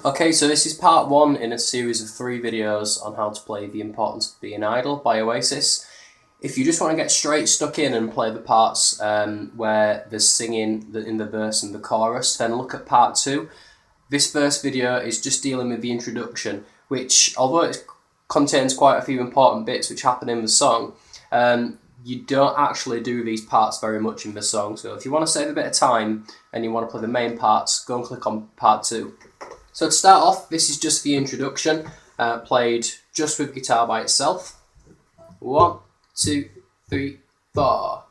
Okay, so this is part 1 in a series of 3 videos on how to play The Importance of Being Idle by Oasis. If you just want to get straight stuck in and play the parts where there's singing in the verse and the chorus, then look at part 2. This first video is just dealing with the introduction, which, although it contains quite a few important bits which happen in the song, you don't actually do these parts very much in the song. So if you want to save a bit of time and you want to play the main parts, go and click on part 2. So to start off, this is just the introduction, played just with guitar by itself. 1, 2, 3, 4.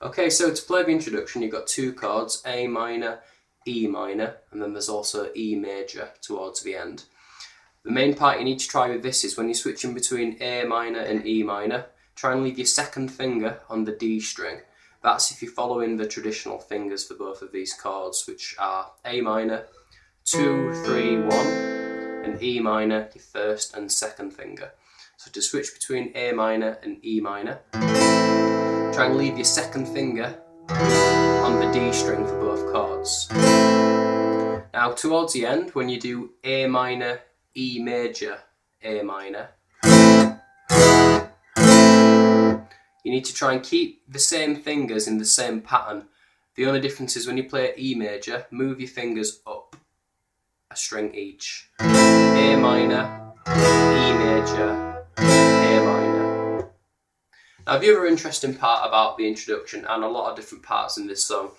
Okay, so to play the introduction, you've got 2 chords, A minor, E minor, and then there's also E major towards the end. The main part you need to try with this is when you're switching between A minor and E minor, try and leave your second finger on the D string. That's if you're following the traditional fingers for both of these chords, which are A minor, 2, 3, 1, and E minor, your first and second finger. So to switch between A minor and E minor, try and leave your second finger on the D string for both chords. Now towards the end, when you do A minor, E major, A minor, you need to try and keep the same fingers in the same pattern. The only difference is when you play E major, move your fingers up a string each. A minor, E major, A minor. Now the other interesting part about the introduction and a lot of different parts in this song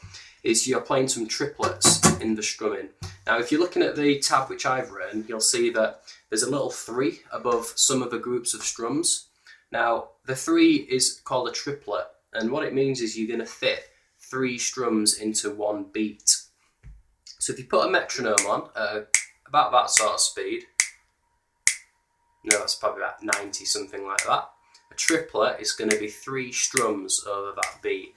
is you're playing some triplets in the strumming. Now if you're looking at the tab which I've written, you'll see that there's a little 3 above some of the groups of strums. Now the 3 is called a triplet, and what it means is you're going to fit 3 strums into one beat. So if you put a metronome on about that sort of speed, no, that's probably about 90, something like that. A triplet is going to be 3 strums over that beat.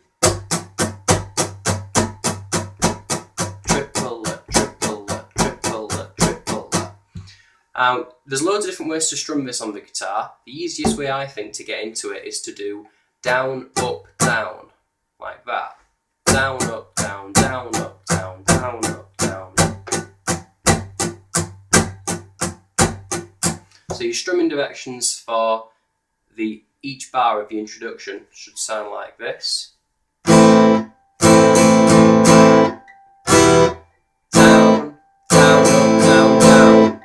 Triplet, triplet, triplet, triplet. There's loads of different ways to strum this on the guitar. The easiest way I think to get into it is to do down, up, down, like that. Down, up, down, down, up, down, down, up, down. So your strumming directions for each bar of the introduction should sound like this. Down, down, up, down, down.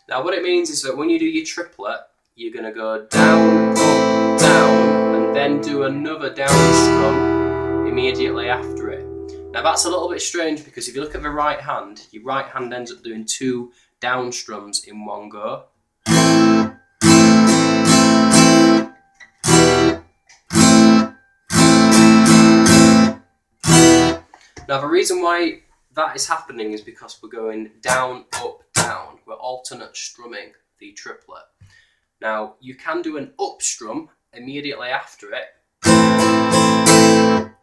Now what it means is that when you do your triplet, you're going to go down, up, down, and then do another down strum immediately after it. Now that's a little bit strange because if you look at the right hand, your right hand ends up doing 2 down strums in one go. Now the reason why that is happening is because we're going down, up, down. We're alternate strumming the triplet. Now you can do an up strum immediately after it,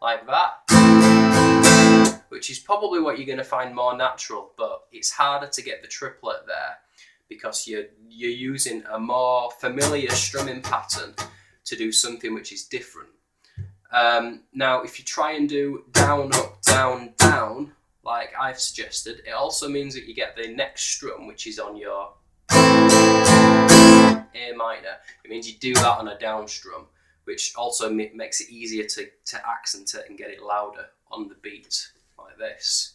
like that, which is probably what you're going to find more natural, but it's harder to get the triplet there because you're using a more familiar strumming pattern to do something which is different. Now if you try and do down, up, down, down, like I've suggested, it also means that you get the next strum which is on your A minor. It means you do that on a down strum, which also makes it easier to accent it and get it louder on the beat. Like this.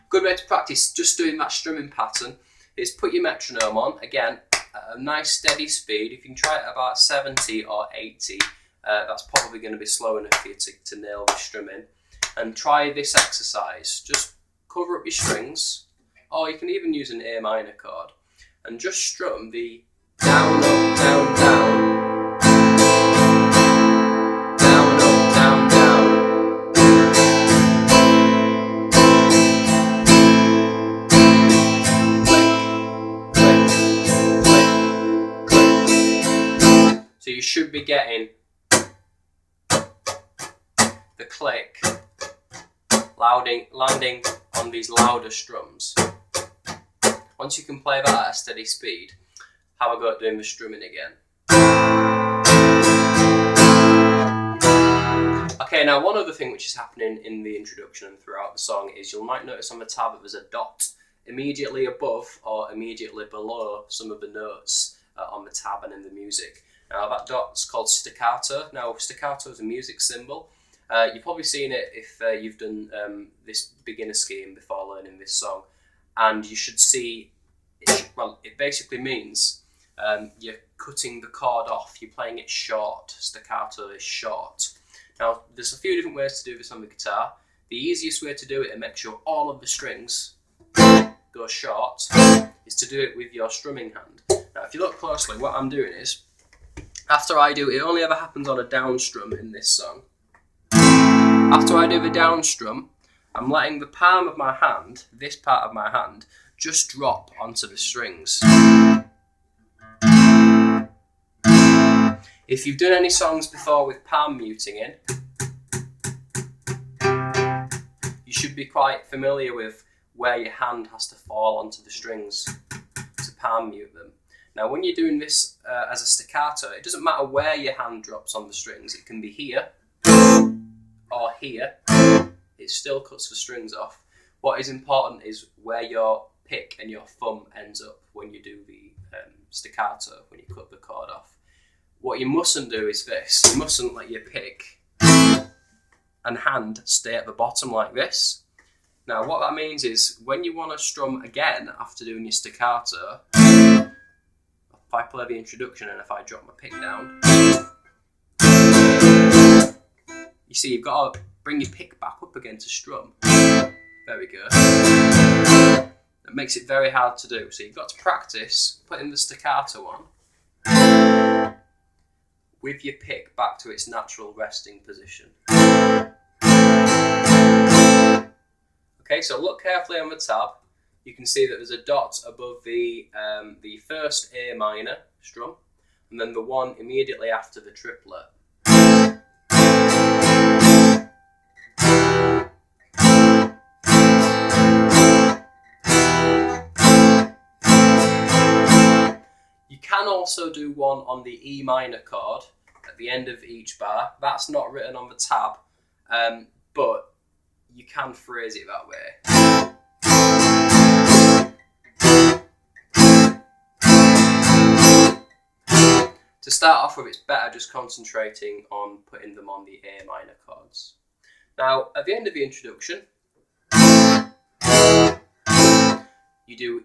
Good way to practice just doing that strumming pattern is put your metronome on, again, at a nice steady speed. If you can try it about 70 or 80, that's probably going to be slow enough for you to nail the strumming. And try this exercise. Just cover up your strings, or you can even use an A minor chord, and just strum the down, up, down, down. Down, up, down, down. be getting the click landing on these louder strums. Once you can play that at a steady speed, have a go at doing the strumming again. Okay, now one other thing which is happening in the introduction and throughout the song is you might notice on the tab that there's a dot immediately above or immediately below some of the notes on the tab and in the music. Now that dot's called staccato. Now staccato is a music symbol. You've probably seen it if you've done this beginner scheme before learning this song, and you should see, it basically means you're cutting the chord off, you're playing it short. Staccato is short. Now there's a few different ways to do this on the guitar. The easiest way to do it and make sure all of the strings go short is to do it with your strumming hand. Now if you look closely, what I'm doing is, after I do it, only ever happens on a down strum in this song. After I do the down strum, I'm letting the palm of my hand, this part of my hand, just drop onto the strings. If you've done any songs before with palm muting in, you should be quite familiar with where your hand has to fall onto the strings to palm mute them. Now when you're doing this as a staccato, it doesn't matter where your hand drops on the strings. It can be here or here. It still cuts the strings off. What is important is where your pick and your thumb ends up when you do the staccato, when you cut the chord off. What you mustn't do is this. You mustn't let your pick and hand stay at the bottom like this. Now what that means is when you want to strum again after doing your staccato, if I play the introduction and if I drop my pick down, you see you've got to bring your pick back up again to strum. Very good. That makes it very hard to do. So you've got to practice putting the staccato on with your pick back to its natural resting position. Okay, so look carefully on the tab. You can see that there's a dot above the first A minor strum, and then the one immediately after the triplet. You can also do one on the E minor chord at the end of each bar. That's not written on the tab, but you can phrase it that way. To start off with, it's better just concentrating on putting them on the A minor chords. Now, at the end of the introduction, you do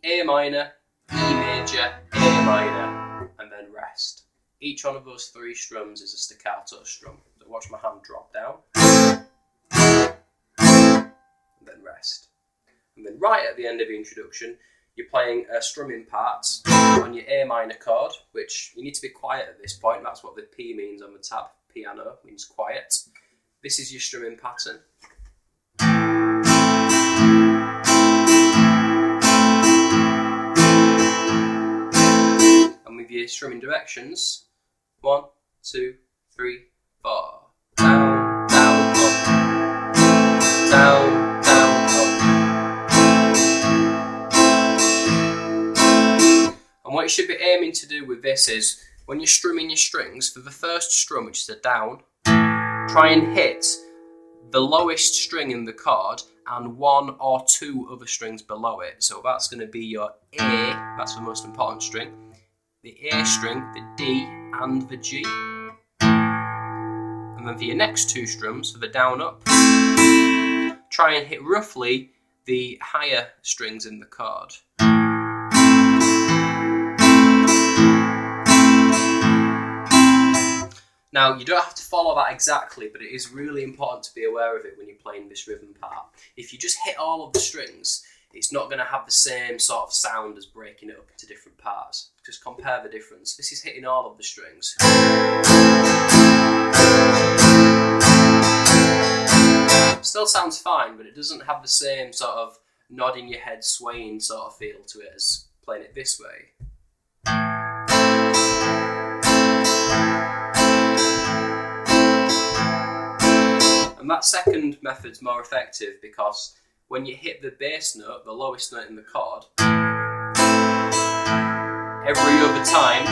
A minor, E major, A minor, and then rest. Each one of those three strums is a staccato strum. So watch my hand drop down, and then rest. And then right at the end of the introduction, you're playing a strumming part on your A minor chord, which you need to be quiet at this point. That's what the P means on the tab. Piano means quiet. This is your strumming pattern. And with your strumming directions, 1, 2, 3, 4. Down, down, up. Down, down, up. And what you should be aiming to do with this is, when you're strumming your strings, for the first strum, which is a down, try and hit the lowest string in the chord and one or two other strings below it. So that's going to be your A, that's the most important string, the A string, the D and the G. And then for your next two strums, for the down up, try and hit roughly the higher strings in the chord. Now, you don't have to follow that exactly, but it is really important to be aware of it when you're playing this rhythm part. If you just hit all of the strings, it's not going to have the same sort of sound as breaking it up into different parts. Just compare the difference. This is hitting all of the strings. Still sounds fine, but it doesn't have the same sort of nodding your head, swaying sort of feel to it as playing it this way. That second method's more effective because when you hit the bass note, the lowest note in the chord, every other time,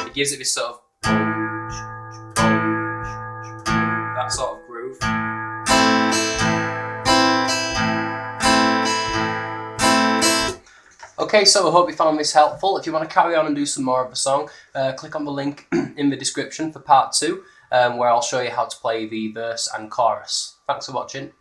it gives it this sort of that sort of groove. Okay, so I hope you found this helpful. If you want to carry on and do some more of the song, click on the link in the description for part 2, where I'll show you how to play the verse and chorus. Thanks for watching.